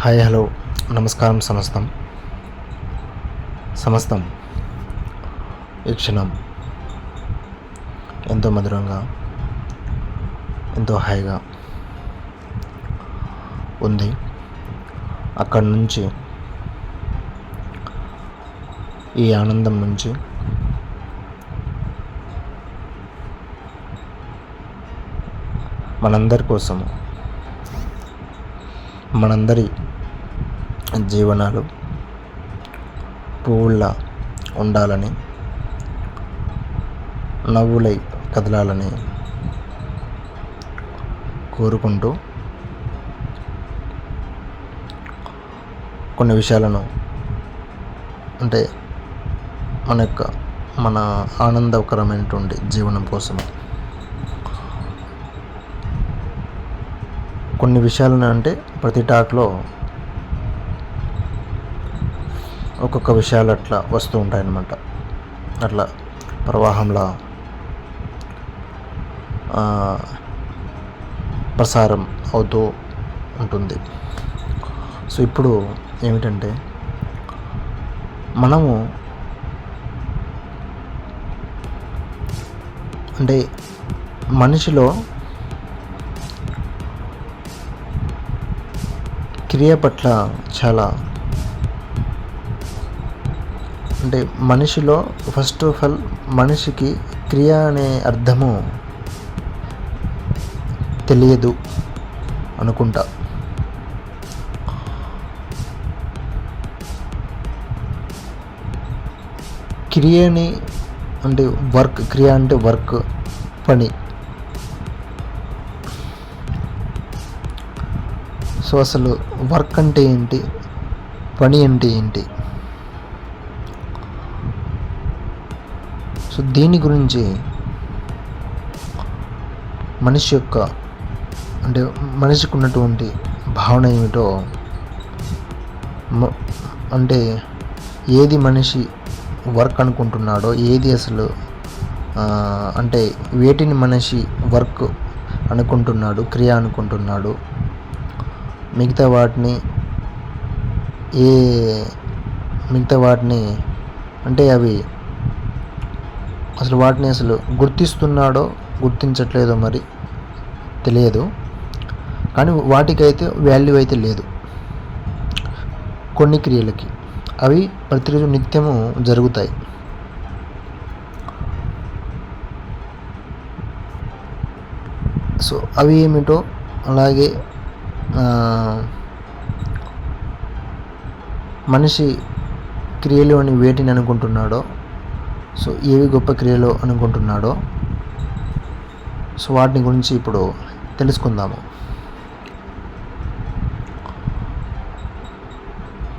Hi hello నమస్కారం సమస్తం ఈ క్షణం ఎంతో మధురంగా ఎంతో హాయిగా ఉంది. అక్కడి నుంచి ఈ ఆనందం నుంచి మనందరి కోసము మనందరి జీవనాలు పువ్వుల్లా ఉండాలని, నవ్వులై కదలాలని కోరుకుంటూ కొన్ని విషయాలను అంటే మన ఆనందకరమైనటువంటి జీవనం కోసం కొన్ని విషయాలను అంటే ప్రతి టాక్లో ఒక్కొక్క విషయాలు అట్లా వస్తూ ఉంటాయన్నమాట. అట్లా ప్రవాహంలా ప్రసారం అవుతూ ఉంటుంది. సో ఇప్పుడు ఏమిటంటే మనము అంటే మనిషిలో క్రియ పట్ల చాలా అంటే మనిషిలో ఫస్ట్ ఆఫ్ ఆల్ మనిషికి క్రియ అనే అర్థము తెలియదు అనుకుంటా. క్రియని అంటే క్రియ అంటే వర్క్, పని. సో అసలు వర్క్ అంటే ఏంటి, పని అంటే ఏంటి? సో దీని గురించి మనిషికి ఉన్నటువంటి భావన ఏమిటో, అంటే ఏది మనిషి వర్క్ అనుకుంటున్నాడో, ఏది అసలు అంటే వేటిని మనిషి వర్క్ అనుకుంటున్నాడు, క్రియ అనుకుంటున్నాడు, మిగతా వాటిని అంటే అవి అసలు వాటిని అసలు గుర్తిస్తున్నాడో గుర్తించట్లేదో మరి తెలియదు. కానీ వాటికైతే వాల్యూ అయితే లేదు. కొన్ని క్రియలకి అవి ప్రతిరోజు నిత్యము జరుగుతాయి. సో అవి ఏమిటో, అలాగే మనిషి క్రియలు అని వేటిని అనుకుంటున్నాడో, సో ఏవి గొప్ప క్రియలు అనుకుంటున్నాడో, సో వాటిని గురించి ఇప్పుడు తెలుసుకుందాము.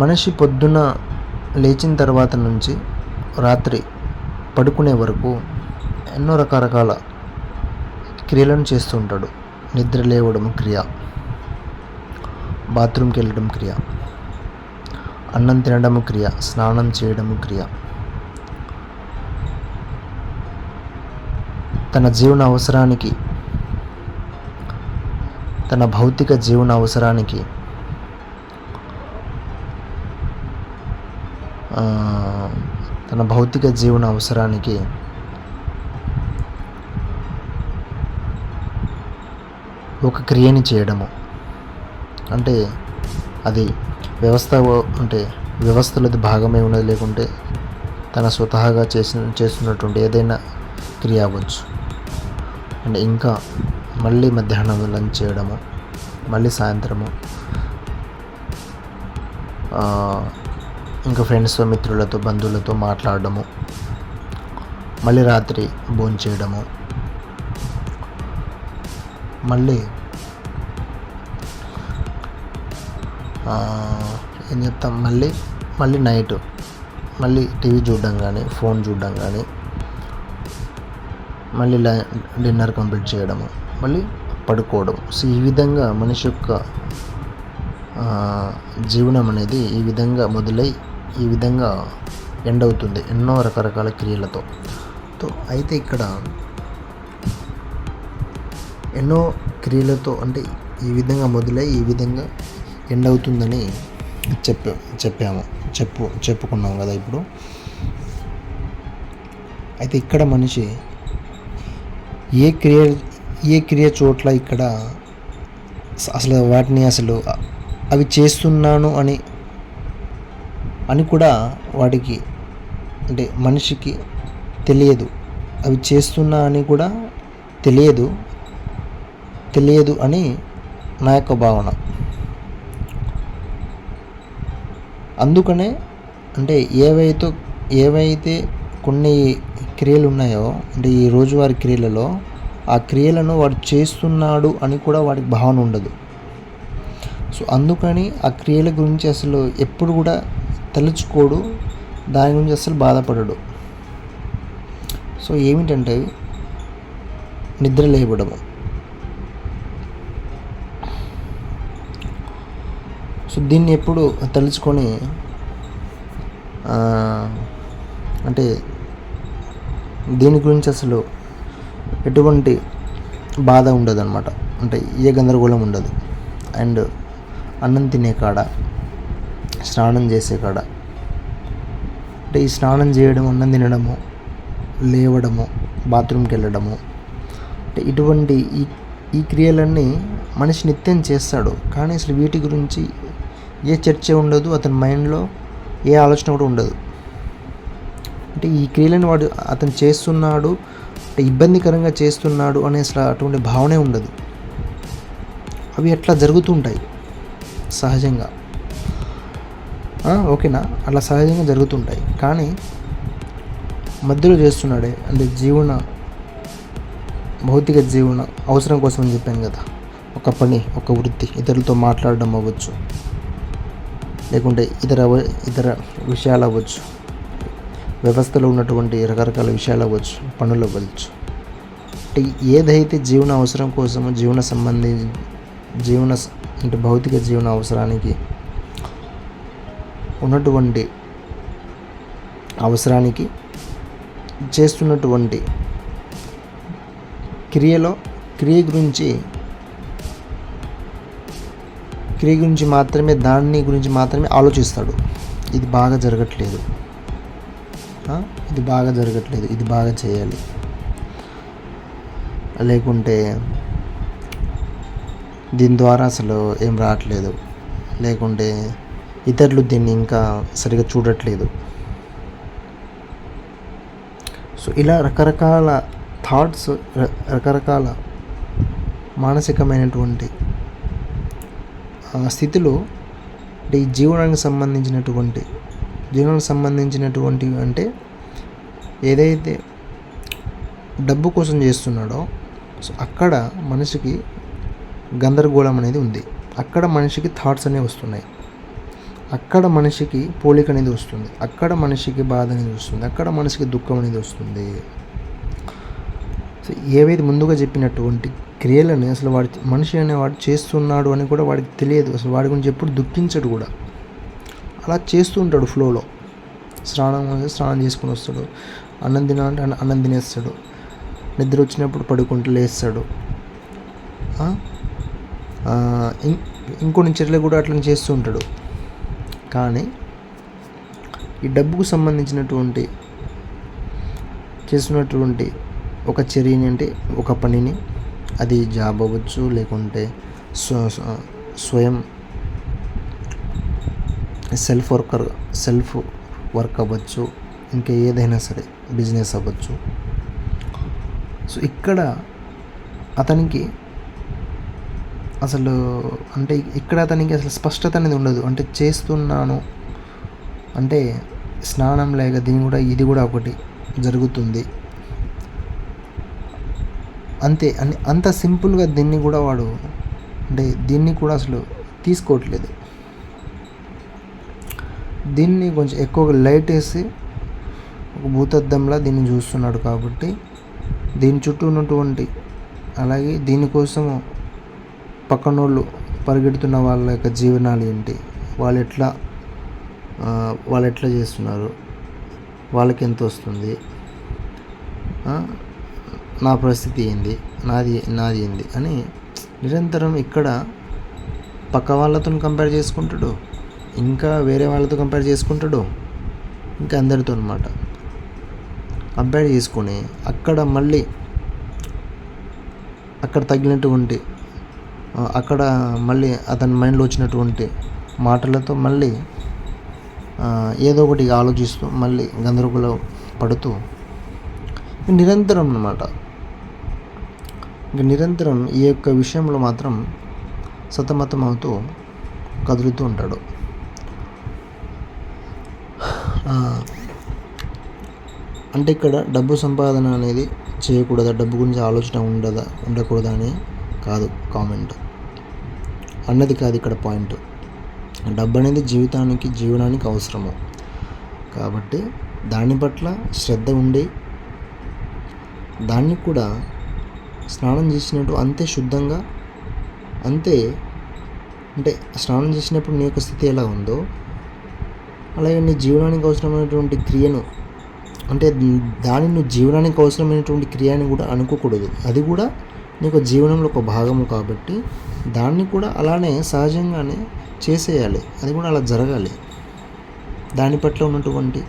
మనిషి పొద్దున లేచిన తర్వాత నుంచి రాత్రి పడుకునే వరకు ఎన్నో రకరకాల క్రియలను చేస్తూ ఉంటాడు. నిద్ర లేవడం క్రియ, బాత్రూమ్కి వెళ్ళడం క్రియ, అన్నం తినడము క్రియ, స్నానం చేయడము క్రియ, తన జీవన అవసరానికి, తన భౌతిక జీవన అవసరానికి ఒక క్రియని చేయడము. అంటే అది వ్యవస్థలది భాగమే ఉన్నది, లేకుంటే తన స్వతహాగా చేస్తున్నటువంటి ఏదైనా క్రియ అవ్వచ్చు. అంటే ఇంకా మళ్ళీ మధ్యాహ్నం లంచ్ చేయడము, మళ్ళీ సాయంత్రము ఇంకా ఫ్రెండ్స్తో, మిత్రులతో, బంధువులతో మాట్లాడడము, మళ్ళీ రాత్రి భోంచేయడము, మళ్ళీ ఏం చెప్తాం, మళ్ళీ నైట్ మళ్ళీ టీవీ చూడడం కానీ, ఫోన్ చూడడం కానీ, మళ్ళీ డిన్నర్ కంప్లీట్ చేయడము, మళ్ళీ పడుకోవడం. సో ఈ విధంగా మనిషి యొక్క జీవనం అనేది ఈ విధంగా మొదలై ఈ విధంగా ఎండ్ అవుతుంది ఎన్నో రకరకాల క్రియలతో. అయితే ఇక్కడ ఎన్నో క్రియలతో అంటే ఈ విధంగా మొదలై ఈ విధంగా ఎండ్ అవుతుందని చెప్పుకున్నాం కదా ఇప్పుడు. అయితే ఇక్కడ మనిషి ఏ క్రియ చోట్ల ఇక్కడ అసలు వాటిని అవి చేస్తున్నాను అని కూడా వాడికి అంటే మనిషికి తెలియదు. అవి చేస్తున్నా అని కూడా తెలియదు అని నా యొక్క భావన. అందుకనే అంటే ఏవైతే కొన్ని క్రియలు ఉన్నాయో అంటే ఈ రోజువారీ క్రియలలో ఆ క్రియలను వాడు చేస్తున్నాడు అని కూడా వాడికి భావన ఉండదు. సో అందుకని ఆ క్రియల గురించి అసలు ఎప్పుడు కూడా తలుచుకోడు, దాని గురించి అసలు బాధపడడు. సో ఏమిటంటే నిద్ర లేవడము. సో దీన్ని ఎప్పుడు తలుచుకొని అంటే దీని గురించి అసలు ఎటువంటి బాధ ఉండదు అన్నమాట. అంటే ఏ గందరగోళం ఉండదు. అండ్ అన్నం తినే కాడ, స్నానం చేసే కాడ, అంటే ఈ స్నానం చేయడం, అన్నం తినడము, లేవడము, బాత్రూమ్కి వెళ్ళడము, అంటే ఇటువంటి ఈ క్రియలన్నీ మనిషి నిత్యం చేస్తాడు. కానీ అసలు వీటి గురించి ఏ చర్చ ఉండదు, అతని మైండ్లో ఏ ఆలోచన కూడా ఉండదు. అంటే ఈ క్రియలను అతను చేస్తున్నాడు, అంటే ఇబ్బందికరంగా చేస్తున్నాడు అనే అసలు అటువంటి భావనే ఉండదు. అవి అట్లా జరుగుతుంటాయి సహజంగా. ఓకేనా, అట్లా సహజంగా జరుగుతుంటాయి. కానీ మధ్యలో చేస్తున్నాడే అంటే భౌతిక జీవన అవసరం కోసం అని చెప్పాను కదా. ఒక పని, ఒక వృత్తి, ఇతరులతో మాట్లాడడం అవ్వచ్చు, లేకుంటే ఇతర విషయాలు అవ్వచ్చు, వ్యవస్థలో ఉన్నటువంటి రకరకాల విషయాలు అవ్వచ్చు, పనులు అవ్వచ్చు. అంటే ఏదైతే జీవన అవసరం కోసమో అంటే భౌతిక జీవన అవసరానికి ఉన్నటువంటి అవసరానికి చేస్తున్నటువంటి క్రియ గురించి మాత్రమే, దాని గురించి మాత్రమే ఆలోచిస్తాడు. ఇది బాగా జరగట్లేదు, ఇది బాగా చేయాలి, లేకుంటే దీని ద్వారా అసలు ఏం రావట్లేదు, లేకుంటే ఇతరులు దీన్ని ఇంకా సరిగా చూడట్లేదు. సో ఇలా రకరకాల థాట్స్, రకరకాల మానసికమైనటువంటి స్థితిలో అంటే ఈ జీవనానికి సంబంధించినటువంటి అంటే ఏదైతే డబ్బు కోసం చేస్తున్నాడో సో అక్కడ మనిషికి గందరగోళం అనేది ఉంది. అక్కడ మనిషికి థాట్స్ అనేవి వస్తున్నాయి, అక్కడ మనిషికి పోలిక అనేది వస్తుంది, అక్కడ మనిషికి బాధ అనేది వస్తుంది, అక్కడ మనిషికి దుఃఖం అనేది వస్తుంది. సో ఏవైతే ముందుగా చెప్పినటువంటి క్రియలని అసలు మనిషి అనేవాడు చేస్తున్నాడు అని కూడా వాడికి తెలియదు. అసలు వాడి గురించి ఎప్పుడు దుఃఖించడు కూడా, అలా చేస్తూ ఉంటాడు ఫ్లోలో. స్నానం చేసుకుని వస్తాడు, అన్నం తినాలంటే అన్నం తినేస్తాడు, నిద్ర వచ్చినప్పుడు పడుకుంటూ లేస్తాడు. ఇంకొన్ని చర్యలు కూడా అట్లా చేస్తూ ఉంటాడు. కానీ ఈ డబ్బుకు సంబంధించినటువంటి చేస్తున్నటువంటి ఒక చర్యని అంటే ఒక పనిని, అది జాబ్ అవ్వచ్చు, లేకుంటే స్వయం సెల్ఫ్ వర్క్ అవ్వచ్చు, ఇంకా ఏదైనా సరే బిజినెస్ అవ్వచ్చు. సో ఇక్కడ అతనికి అసలు స్పష్టత అనేది ఉండదు. అంటే చేస్తున్నాను అంటే స్నానం లేక ఇది కూడా ఒకటి జరుగుతుంది అంతే అని అంత సింపుల్గా దీన్ని కూడా వాడు అంటే దీన్ని కూడా అసలు తీసుకోవట్లేదు. దీన్ని కొంచెం ఎక్కువగా లైట్ వేసి ఒక భూతద్దంలా దీన్ని చూస్తున్నాడు. కాబట్టి దీని చుట్టూ ఉన్నటువంటి అలాగే దీనికోసము పక్కనోళ్ళు పరిగెడుతున్న వాళ్ళ యొక్క జీవనాలు ఏంటి, వాళ్ళు ఎట్లా చేస్తున్నారు, వాళ్ళకి ఎంత వస్తుంది, నా పరిస్థితి ఏంది, నాది ఏంది అని నిరంతరం ఇక్కడ పక్క వాళ్ళతో కంపేర్ చేసుకుంటాడు, ఇంకా వేరే వాళ్ళతో కంపేర్ చేసుకుంటాడు, ఇంకా అందరితో అనమాట. కంపేర్ చేసుకొని అక్కడ తగిలినటువంటి అక్కడ మళ్ళీ అతని మైండ్లో వచ్చినటువంటి మాటలతో మళ్ళీ ఏదో ఒకటి ఆలోచిస్తూ మళ్ళీ గందరగోళం పడుతూ నిరంతరం అన్నమాట. నిరంతరం ఈ యొక్క విషయంలో మాత్రం సతమతం అవుతూ కదులుతూ ఉంటాడు. అంటే ఇక్కడ డబ్బు సంపాదన అనేది చేయకూడదా, డబ్బు గురించి ఆలోచన ఉండకూడదా అని కాదు కామెంట్ అన్నది కాదు ఇక్కడ పాయింట్. డబ్బు అనేది జీవనానికి అవసరము కాబట్టి దాని పట్ల శ్రద్ధ ఉండి దాన్ని కూడా స్నానం చేసినట్టు అంతే శుద్ధంగా అంటే స్నానం చేసినప్పుడు నీ యొక్క స్థితి ఎలా ఉందో అలాగే నీ జీవనానికి అవసరమైనటువంటి క్రియను దాని నువ్వు జీవనానికి అవసరమైనటువంటి క్రియని కూడా అనుకోకూడదు. అది కూడా నీకు జీవనంలో ఒక భాగము కాబట్టి దాన్ని కూడా అలానే సహజంగానే చేసేయాలి. అది కూడా అలా జరగాలి. దాని పట్ల ఉన్నటువంటి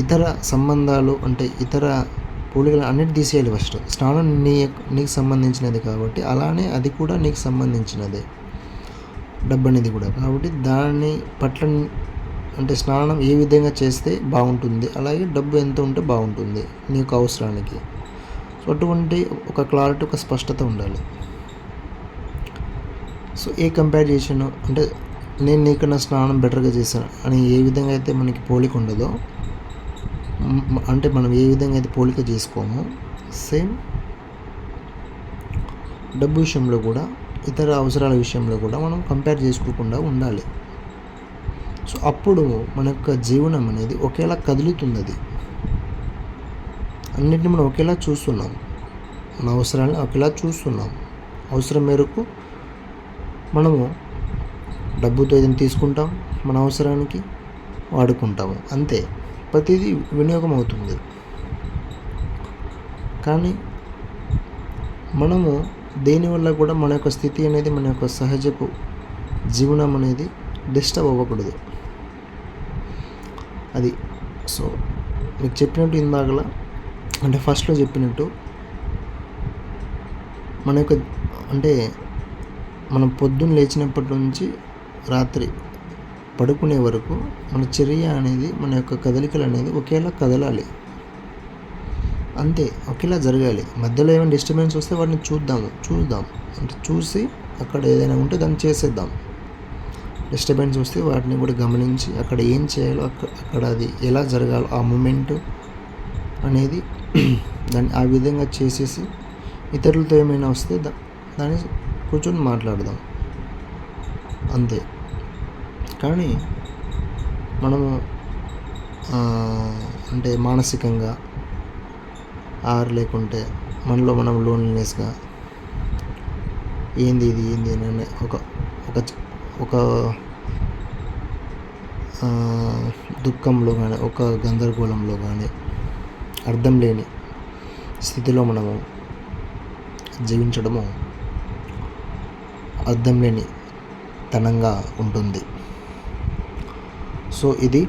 ఇతర సంబంధాలు ఇతర పోలికలు అన్నిటి తీసేయాలి. ఫస్ట్ స్నానం నీకు సంబంధించినది కాబట్టి అలానే అది కూడా నీకు సంబంధించినదే డబ్బు అనేది కూడా. కాబట్టి దాని పట్ల స్నానం ఏ విధంగా చేస్తే బాగుంటుంది, అలాగే డబ్బు ఎంత ఉంటే బాగుంటుంది నీ యొక్క అవసరానికి. సో అటువంటి ఒక క్లారిటీ, ఒక స్పష్టత ఉండాలి. సో ఏ కంపారిజన్ నేను నీకన్నా స్నానం బెటర్గా చేశాను అని ఏ విధంగా అయితే మనకి పోలిక ఉండదో, మనం ఏ విధంగా అయితే పోలిక చేసుకోమో సేమ్ డబ్బు విషయంలో కూడా ఇతర అవసరాల విషయంలో కూడా మనం కంపేర్ చేసుకోకుండా ఉండాలి. సో అప్పుడు మన యొక్క జీవనం అనేది ఒకేలా కదులుతుంది. అది అన్నింటినీ మనం ఒకేలా చూస్తున్నాం, మన అవసరాలను ఒకేలా చూస్తున్నాం. అవసరం మేరకు మనము డబ్బుతో ఏదైనా తీసుకుంటాం, మన అవసరానికి వాడుకుంటాము, అంతే. ప్రతిదీ వినియోగం అవుతుంది. కానీ మనము దేనివల్ల కూడా మన యొక్క స్థితి అనేది, మన యొక్క సహజపు జీవనం అనేది డిస్టర్బ్ అవ్వకూడదు. అది సో మీకు చెప్పినట్టు ఇందాకలా ఫస్ట్లో చెప్పినట్టు మన యొక్క మనం పొద్దున్న లేచినప్పటి నుంచి రాత్రి పడుకునే వరకు మన చర్య అనేది, మన యొక్క కదలికలు అనేది ఒకేలా కదలాలి, అంతే. ఒకేలా జరగాలి. మధ్యలో ఏమైనా డిస్టర్బెన్స్ వస్తే వాటిని చూద్దాం చూసి అక్కడ ఏదైనా ఉంటే దాన్ని చేసేద్దాం. డిస్టర్బెన్స్ వస్తే వాటిని కూడా గమనించి అక్కడ ఏం చేయాలో అక్కడ అది ఎలా జరగాలో ఆ మూమెంట్ అనేది దాన్ని ఆ విధంగా చేసేసి ఇతరులతో ఏమైనా వస్తే దాన్ని కూర్చొని మాట్లాడదాం, అంతే. కానీ మనము మానసికంగా లేకుంటే మనలో మనం లోన్లీనెస్గా ఏంది అని ఒక దుఃఖంలో కానీ, ఒక గందరగోళంలో కానీ, అర్థం లేని స్థితిలో మనము జీవించడము అర్థం లేని తనంగా ఉంటుంది. సో ఇది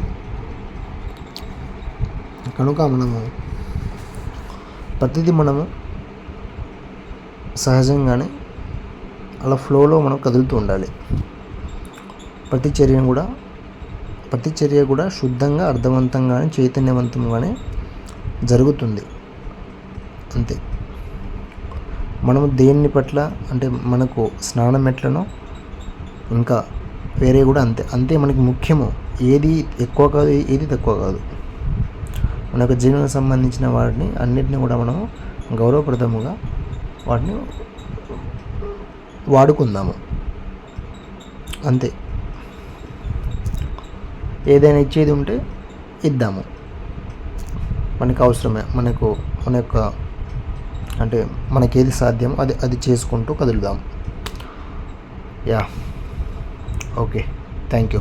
కనుక మనము ప్రతిదీ మనము సహజంగానే అలా ఫ్లోలో మనం కదులుతూ ఉండాలి. ప్రతి చర్య కూడా శుద్ధంగా, అర్థవంతంగానే, చైతన్యవంతంగానే జరుగుతుంది, అంతే. మనము దేన్ని పట్ల మనకు స్నానం ఎట్లనో ఇంకా వేరే కూడా అంతే మనకి ముఖ్యము. ఏది ఎక్కువ కాదు, ఏది తక్కువ కాదు. మన యొక్క జీవనానికి సంబంధించిన వాటిని అన్నిటిని కూడా మనము గౌరవప్రదముగా వాటిని వాడుకుందాము, అంతే. ఏదైనా ఇచ్చేది ఉంటే ఇద్దాము, మనకు అవసరమే. మన యొక్క మనకేది సాధ్యమో అది చేసుకుంటూ కదులుదాం. Yeah, okay, thank you.